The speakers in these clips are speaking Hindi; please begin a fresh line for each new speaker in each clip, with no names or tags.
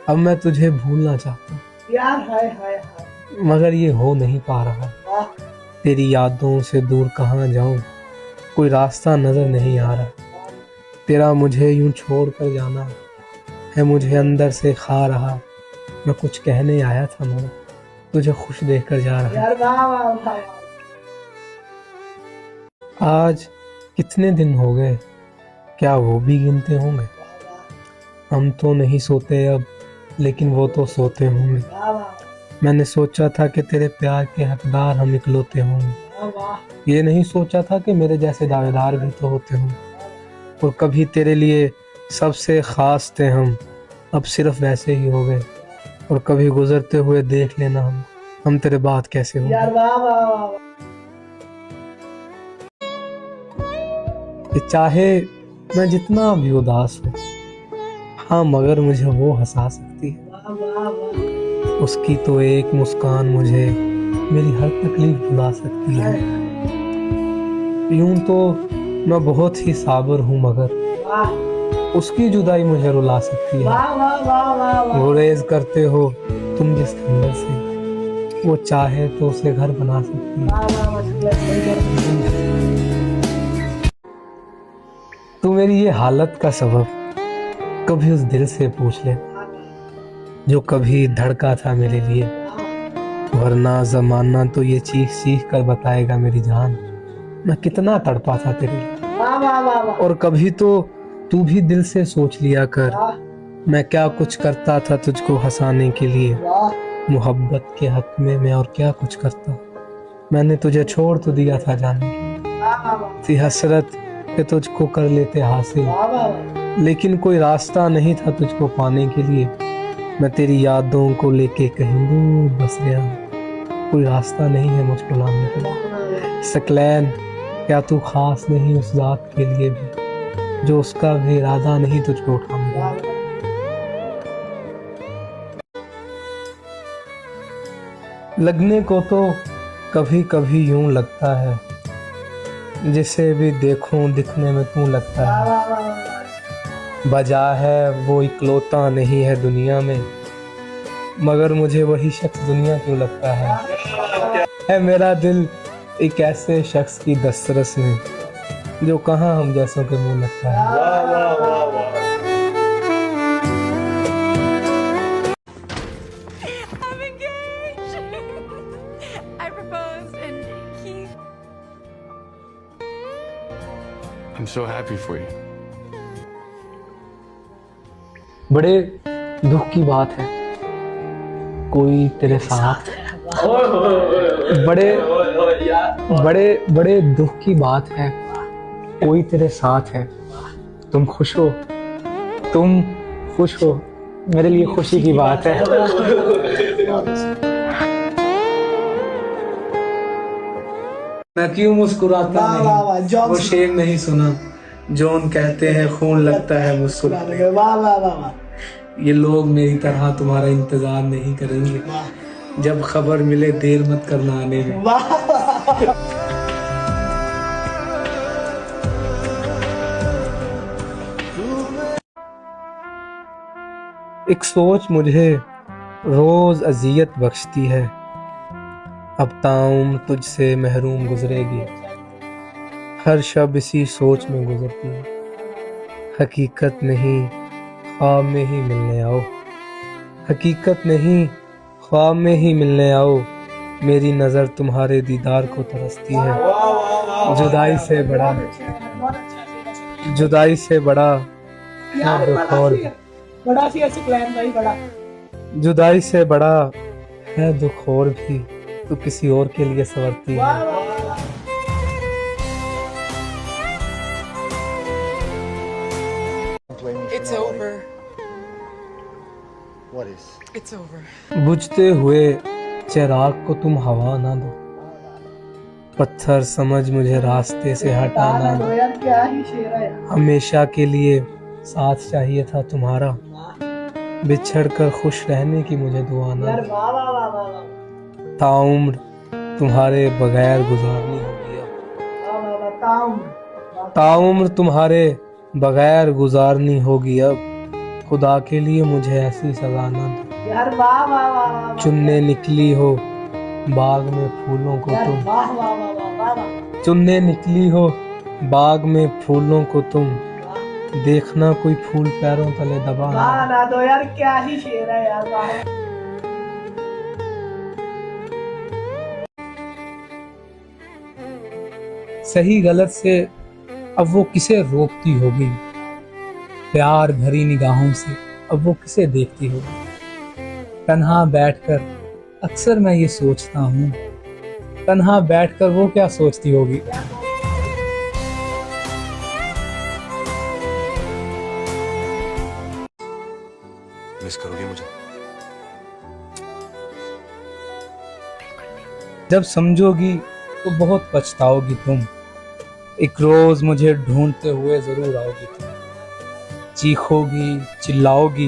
अब मैं तुझे भूलना चाहता हूँ
यार, हाय हाय हाय।
मगर ये हो नहीं पा रहा।
वाह।
तेरी यादों से दूर कहाँ जाऊं, कोई रास्ता नजर नहीं आ रहा। तेरा मुझे यूं छोड़ कर जाना है मुझे अंदर से खा रहा। मैं कुछ कहने आया था मगर तुझे खुश देखकर जा रहा।
यार वाह वाह वाह।
आज कितने दिन हो गए, क्या वो भी गिनते होंगे। हम तो नहीं सोते अब, लेकिन वो तो सोते होंगे।
वाह वाह
मैंने सोचा था कि तेरे प्यार के हकदार हम इकलौते होंगे।
वाह।
ये नहीं सोचा था कि मेरे जैसे दावेदार भी तो होते होंगे। और कभी तेरे लिए सबसे खास थे अब सिर्फ वैसे ही हो गए। और कभी गुजरते हुए देख लेना हम तेरे बाद कैसे हो
यार वाह वाह वाह।
कि चाहे मैं जितना भी उदास हूँ, हाँ मगर मुझे वो हंसा सकती है।
वाह वाह वाह।
उसकी तो एक मुस्कान मुझे मेरी हर तकलीफ भुला सकती है। यूं तो मैं बहुत ही साबर हूँ मगर
वाह
उसकी जुदाई मुझे रुला सकती है।
वाह वाह वाह वाह।
गुरेज करते हो तुम जिस खंडर से, वो चाहे तो उसे घर बना सकती है।
वाह वाह वाह।
तू मेरी ये हालत का सबब कभी उस दिल से पूछ ले जो कभी धड़का था मेरे लिए। वरना जमाना तो ये चीख चीख कर बताएगा मेरी जान, मैं कितना तड़पा था तेरे लिए।
वाह वाह वाह वाह।
और कभी तो तू भी दिल से सोच लिया कर,
वाह
मैं क्या कुछ करता था तुझको हंसाने के लिए।
वाह।
मोहब्बत के हक में मैं और क्या कुछ करता। मैंने तुझे छोड़ तो दिया था जाने के,
वाह वाह वाह।
थी हसरत कि तुझको कर लेते हासिल।
वाह वाह वाह।
लेकिन कोई रास्ता नहीं था तुझको पाने के लिए। मैं तेरी यादों को लेके कहीं दूर बस गया, कोई रास्ता नहीं है मुझको लाने के लिए। सकलैन क्या तू खास नहीं उस जात के लिए भी जो उसका भी इरादा नहीं तुझको उठाने का। लगने को तो कभी कभी यूं लगता है, जिसे भी देखूं दिखने में तू लगता
वाह
है।
वाह वाह वाह।
बजा है वो इकलौता नहीं है दुनिया में, मगर मुझे वही शख्स दुनिया क्यों लगता है मेरा दिल एक ऐसे शख्स की दस्तरस में जो कहाँ हम जैसों के मुंह लगता है।
वाह वाह वाह वाह।
I'm engaged. I proposed and he...
I'm so happy for you.
बड़े दुख की बात है कोई तेरे साथ, बड़े बड़े बड़े दुख की बात है कोई तेरे साथ है। तुम खुश हो, तुम खुश हो, मेरे लिए खुशी की बात है। मैं क्यों मुस्कुराता
वाह वाह वाह।
नहीं,
जॉन
वो शेर नहीं सुना जॉन कहते हैं खून लगता है मुस्कुराने में।
वाह वाह वाह वाह।
ये लोग मेरी तरह तुम्हारा इंतजार नहीं करेंगे, जब खबर मिले देर मत करना आने में।
वाह वाह।
एक सोच मुझे रोज अजियत बख्शती है, अब ताउम्र तुझसे महरूम गुजरेगी। हर शब इसी सोच में गुजरती है, हकीकत नहीं ख्वाब में ही मिलने आओ। हकीकत नहीं ख्वाब में ही मिलने आओ, मेरी नजर तुम्हारे दीदार को तरसती है। जुदाई से बड़ा क्या दुख और
बड़ा सी ऐसे प्लान भाई बड़ा।
जुदाई से बड़ा है दुख और भी, तू किसी और के लिए संवरती है।
वाह वाह वाह।
It's over.
What is?
It's over.
बुझते हुए चिराग को तुम हवा ना दो, पत्थर समझ मुझे रास्ते से हटा ना दो।
यार क्या ही शेर है यार।
हमेशा के लिए साथ चाहिए था तुम्हारा, बिछड़ कर खुश रहने की मुझे दुआ ना
यार
दो।
वाह वाह वाह वाह वाह।
ताउम्र तुम्हारे बगैर गुजारनी होगी अब।
वाह वाह वाह। ताउम्र।
ताउम्र तुम्हारे बगैर गुजारनी होगी अब, खुदा के लिए मुझे ऐसी सजा ना दो।
यार वाह वाह वाह वाह
चुनने निकली हो बाग में फूलों को
यार
तुम,
वाह वाह वाह वाह वाह वाह
चुनने निकली हो बाग में फूलों को तुम, देखना कोई फूल पैरों तले दबा ना।
वाह ना दो यार, क्या ही शेर है यार, वाह।
सही गलत से अब वो किसे रोकती होगी, प्यार भरी निगाहों से अब वो किसे देखती होगी। तन्हा बैठकर अक्सर मैं ये सोचता हूँ, तन्हा बैठकर वो क्या सोचती होगी।
मिस करोगे मुझे?
जब समझोगी तो बहुत पछताओगी तुम, एक रोज मुझे ढूंढते हुए जरूर आओगी तुम। चीखोगी चिल्लाओगी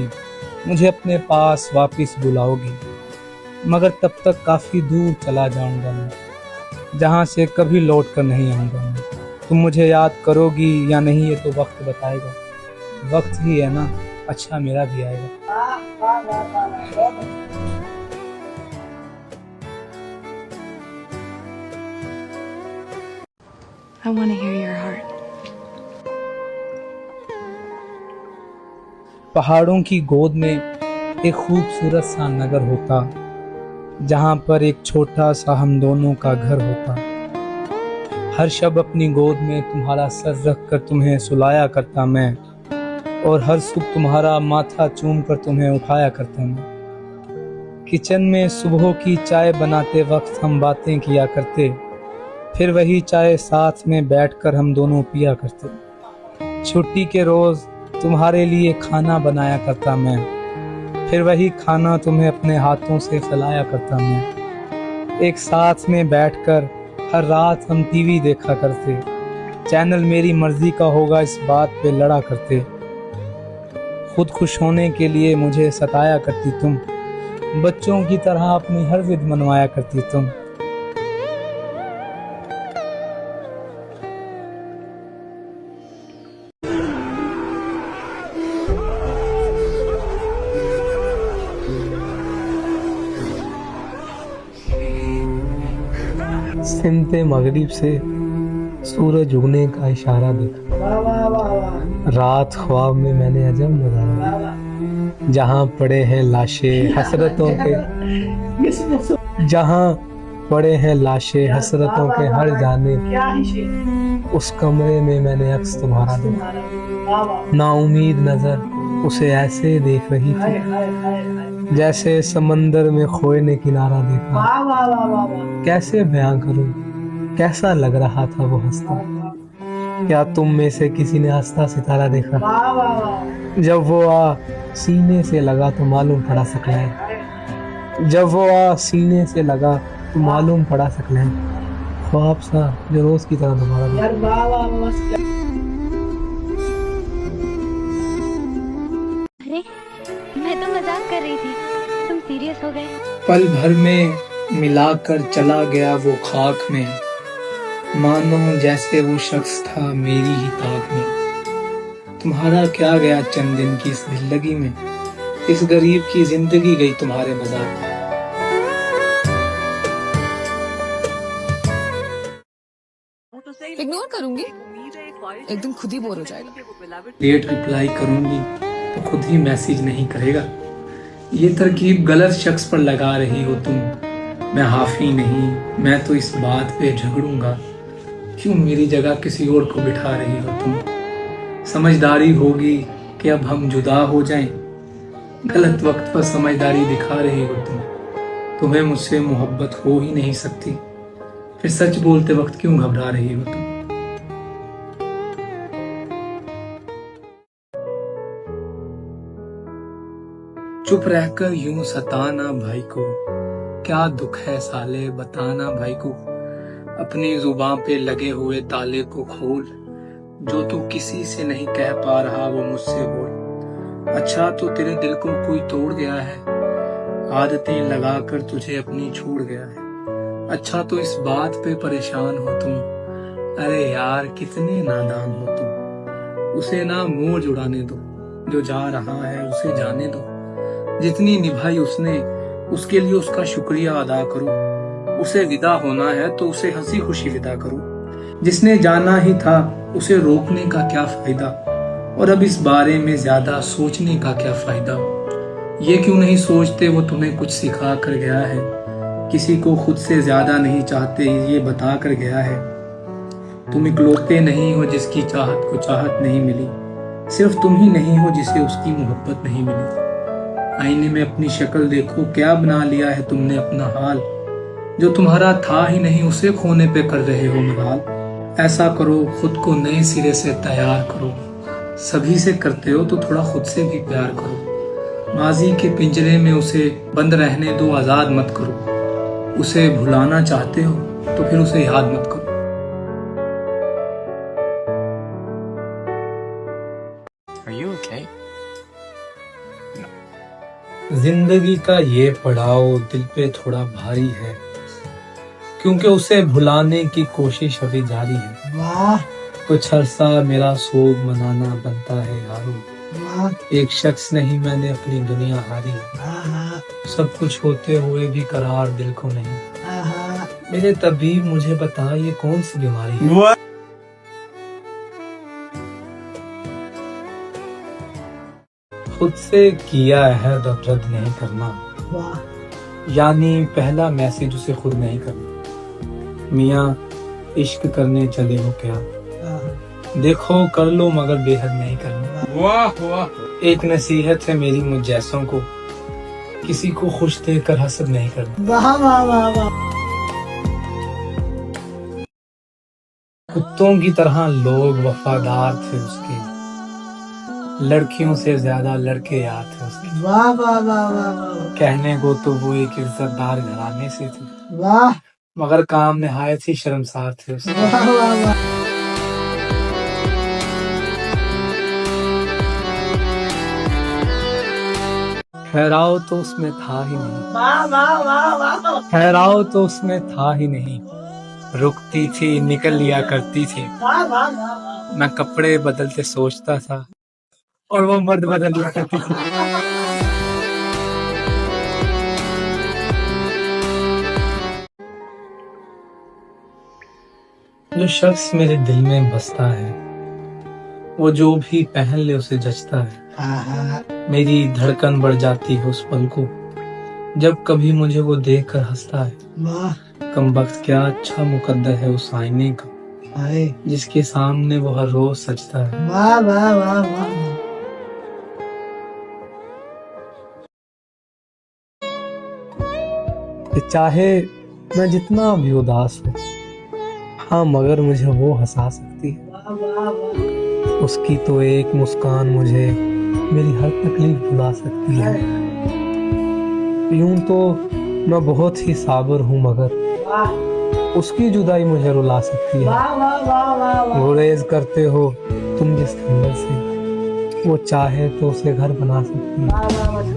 मुझे अपने पास वापस बुलाओगी, मगर तब तक काफी दूर चला जाऊंगा मैं, जहां से कभी लौट कर नहीं आऊंगा मैं। तुम मुझे याद करोगी या नहीं ये तो वक्त बताएगा, वक्त ही है ना, अच्छा मेरा भी आएगा।
वाह वाह वाह वाह वाह, बहुत अच्छा।
I want to hear your heart.
पहाड़ों की गोद में एक खूबसूरत सा नगर होता, जहाँ पर एक छोटा सा हम दोनों का घर होता। हर शब अपनी गोद में तुम्हारा सर रख कर तुम्हें सुलाया करता मैं, और हर सुबह तुम्हारा माथा चूम कर तुम्हें उठाया करता मैं। किचन में सुबह की चाय बनाते वक्त हम बातें किया करते, फिर वही चाय साथ में बैठकर हम दोनों पिया करते। छुट्टी के रोज तुम्हारे लिए खाना बनाया करता मैं, फिर वही खाना तुम्हें अपने हाथों से खिलाया करता मैं। एक साथ में बैठकर हर रात हम टीवी देखा करते, चैनल मेरी मर्जी का होगा इस बात पे लड़ा करते। खुद खुश होने के लिए मुझे सताया करती तुम, बच्चों की तरह अपनी हर जिद मनवाया करती तुम। सिमते मगरिब से सूरज उगने का इशारा देखा,
वाह वाह वाह वाह
रात ख्वाब में मैंने अजब नजारा
वाह वाह।
जहाँ पड़े हैं लाशें हसरतों के, जहाँ पड़े हैं लाशें हसरतों के हर जाने,
क्या ही शेर,
उस कमरे में मैंने अक्स तुम्हारा देखा।
वाह वाह।
नाउमीद नजर उसे ऐसे देख रही
हाय
थी
हाय हाय हाय,
जैसे समंदर में खोए ने किनारा देखा।
वाह वाह वाह वाह वाह।
कैसे बयां करूं कैसा लग रहा था वो हंसता। क्या तुम में से किसी ने हंसता सितारा देखा?
वाह वाह वाह।
जब वो आ सीने से लगा तो मालूम पड़ा सकला है,
हाय,
जब वो आ सीने से लगा तो मालूम पड़ा सकला है। ख्वाब सा जो रोज की तरह दोबारा देखा।
यार वाह वाह वाह।
अरे मैं तो मजाक कर रही थी, तुम सीरियस हो गए?
पल भर में मिलाकर चला गया वो खाक में, मानो जैसे वो शख्स था मेरी ही ताक में। तुम्हारा क्या गया चंद दिन की इस जिंदगी में, इस गरीब की जिंदगी गई तुम्हारे मजाक में।
इग्नोर करूंगी, एक दिन खुद ही बोर हो जाएगा।
लेट रिप्लाई करूंगी तो खुद ही मैसेज नहीं करेगा। ये तरकीब गलत शख्स पर लगा रही हो तुम, मैं हाफी नहीं, मैं तो इस बात पे झगड़ूंगा, क्यों मेरी जगह किसी और को बिठा रही हो तुम। समझदारी होगी कि अब हम जुदा हो जाएं, गलत वक्त पर समझदारी दिखा रही हो तुम। तुम्हें मुझसे मोहब्बत हो ही नहीं सकती, फिर सच बोलते वक्त क्यों घबरा रही हो तुम। चुप रहकर यूं सताना भाई को, क्या दुख है साले बताना भाई को। अपनी जुबान पे लगे हुए ताले को खोल, जो तू किसी से नहीं कह पा रहा वो मुझसे बोल। अच्छा तो तेरे दिल को कोई तोड़ गया है, आदतें लगाकर तुझे अपनी छोड़ गया है। अच्छा तो इस बात पे परेशान हो तुम, अरे यार कितने नादान हो तुम। उसे ना मोज उड़ाने दो जो जा रहा है उसे जाने दो। जितनी निभाई उसने उसके लिए उसका शुक्रिया अदा करो। उसे विदा होना है तो उसे हंसी खुशी विदा करो। जिसने जाना ही था उसे रोकने का क्या फायदा, और अब इस बारे में ज्यादा सोचने का क्या फायदा। ये क्यों नहीं सोचते वो तुम्हें कुछ सिखा कर गया है, किसी को खुद से ज्यादा नहीं चाहते ये बता कर गया है। तुम इकलौते नहीं हो जिसकी चाहत को चाहत नहीं मिली, सिर्फ तुम ही नहीं हो जिसे उसकी मोहब्बत नहीं मिली। आईने में अपनी शक्ल देखो, क्या बना लिया है तुमने अपना हाल। जो तुम्हारा था ही नहीं उसे खोने पे कर रहे हो मलाल। ऐसा करो खुद को नए सिरे से तैयार करो। सभी से करते हो तो थोड़ा खुद से भी प्यार करो। माजी के पिंजरे में उसे बंद रहने दो, आजाद मत करो। उसे भुलाना चाहते हो तो फिर उसे याद मत करो।
Are you okay?
जिंदगी का ये पड़ाव दिल पे थोड़ा भारी है, क्योंकि उसे भुलाने की कोशिश अभी जारी है।
वाह
कुछ अरसा मेरा सोग मनाना बनता है यारो।
वाह
एक शख्स नहीं मैंने अपनी दुनिया हारी। सब कुछ होते हुए भी करार दिल को नहीं। मेरे तबीब मुझे बता ये कौन सी बीमारी है। खुद से किया है अब रद्द नहीं करना, यानी पहला मैसेज उसे खुद नहीं करना। मियाँ इश्क करने चले हो क्या, देखो कर लो मगर बेहद नहीं करना।
वाह वाह।
एक नसीहत है मेरी मुझ जैसों को, किसी को खुश देखकर हसद नहीं करना।
वाह वाह वाह वाह।
कुत्तों की तरह लोग वफादार थे उसके, लड़कियों से ज्यादा लड़के याद थे उसके।
वाह वाह वाह वाह वाह।
कहने को तो वो एक इज्जतदार घराने से थे,
वाह
मगर काम निहायत ही शर्मसार थे उसके।
वाह वाह वाह।
ठहराव तो उसमें था ही नहीं,
वाह वाह वाह वाह।
ठहराव तो उसमें था ही नहीं। रुकती थी निकल लिया करती थी,
वाह वाह वाह।
मैं कपड़े बदलते सोचता था और वो मर्द बदल लिया करती थी। जो शख्स मेरे दिल में बसता है वो जो भी पहन ले उसे जचता है। मेरी धड़कन बढ़ जाती है उस पल को जब कभी मुझे वो देख कर हंसता है।
वाह
कमबख्त क्या अच्छा मुकद्दर है उस आईने का,
हाय।
जिसके सामने वो हर रोज सजता है।
वाह वाह वाह वाह।
चाहे मैं जितना भी उदास हूँ, हाँ मगर मुझे वो हंसा सकती है।
वाह वाह वाह।
उसकी तो एक मुस्कान मुझे मेरी हर तकलीफ भुला सकती है। यूं तो मैं बहुत ही साबर हूँ मगर
वाह
उसकी जुदाई मुझे रुला सकती है।
वाह वाह वाह वाह।
गुरेज करते हो तुम जिस खंडर से, वो चाहे तो उसे घर बना सकती है।
वाह वाह वाह।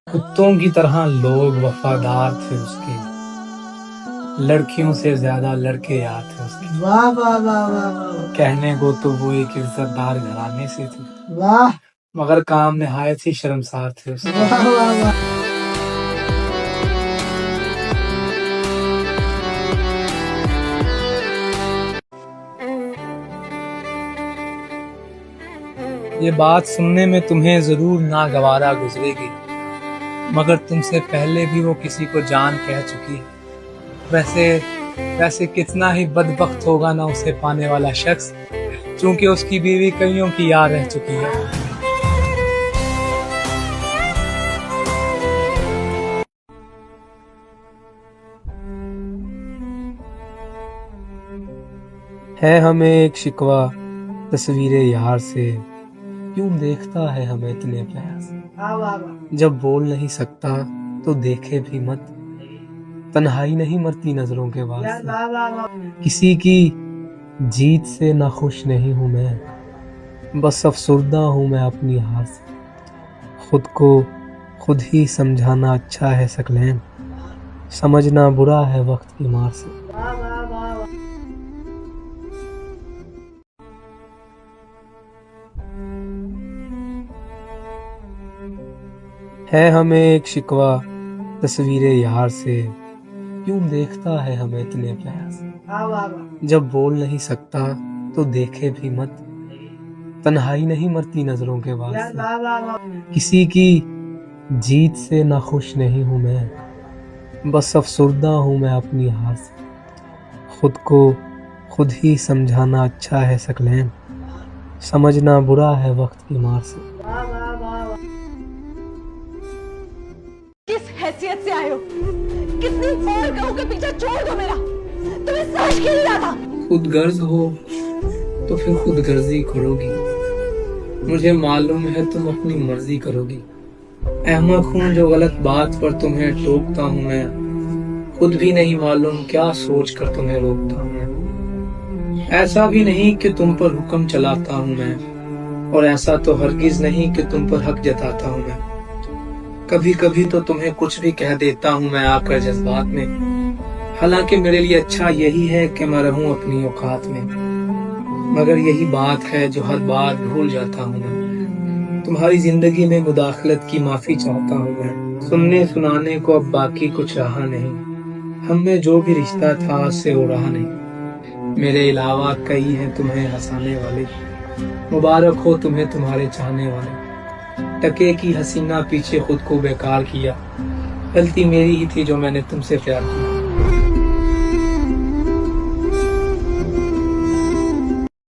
कुत्तों की तरह लोग वफादार थे उसके, लड़कियों से ज्यादा लड़के याद थे उसके।
वाह वाह वाह वाह।
कहने को तो वो एक इज्जतदार घराने से थे,
वाह
मगर काम निहायत ही शर्मसार थे उसके।
वाह वाह वाह।
ये बात सुनने में तुम्हें जरूर नागवारा गुजरेगी, मगर तुमसे पहले भी वो किसी को जान कह चुकी है। वैसे कितना ही बदबख्त होगा ना उसे पाने वाला शख्स, क्योंकि उसकी बीवी कईयों की याद रह चुकी है। है हमें एक शिकवा तस्वीरें यार से, क्यों देखता है हमें इतने प्यार से।
वाह वाह वाह।
जब बोल नहीं सकता तो देखे भी मत, तन्हाई नहीं मरती नजरों के वास्ते।
वाह वाह वाह।
किसी की जीत से ना खुश नहीं हूँ मैं, बस अफसुर्दा हूँ मैं अपनी हार से। खुद को खुद ही समझाना अच्छा है सकलैन, समझना बुरा है वक्त की मार से।
वाह वाह वाह।
है हमें एक शिकवा तस्वीरे यार से, क्यों देखता है हमें इतने प्यार से।
वाह वाह वाह
जब बोल नहीं सकता तो देखे भी मत, तन्हाई नहीं मरती नजरों के बाद
यार
से।
वाह वाह वाह
किसी की जीत से ना खुश नहीं हूं मैं, बस अफसुर्दा हूं मैं अपनी हार से। खुद को खुद ही समझाना अच्छा है सकलैन, समझना बुरा है वक्त की मार से।
वाह वाह वाह
किस हैसियत से आए हो? कितनी बार कहूं कि पीछा छोड़ दो मेरा, तुम्हें समझ क्यों नहीं आता?
खुद गर्ज हो तो फिर खुद गर्जी करोगी, मुझे मालूम है तुम अपनी मर्जी करोगी। अहमक हूँ जो गलत बात पर तुम्हें टोकता हूँ मैं, खुद भी नहीं मालूम क्या सोच कर तुम्हें रोकता हूँ मैं। ऐसा भी नहीं कि तुम पर हुक्म चलाता हूँ मैं, और ऐसा तो हरगिज नहीं कि तुम पर हक जताता हूँ मैं। कभी कभी तो तुम्हें कुछ भी कह देता हूँ मैं आकर जज्बात में, हालांकि मेरे लिए अच्छा यही है कि मैं रहूं अपनी औकात में। मगर यही बात है जो हर बार भूल जाता हूँ मैं, तुम्हारी जिंदगी में मुदाखलत की माफी चाहता हूँ मैं। सुनने सुनाने को अब बाकी कुछ रहा नहीं, हम में जो भी रिश्ता था उससे वो रहा नहीं। मेरे अलावा कई हैं तुम्हें हंसाने वाले, मुबारक हो तुम्हें तुम्हारे चाहने वाले। टके की हसीना पीछे खुद को बेकार किया, गलती मेरी ही थी जो मैंने तुमसे प्यार किया।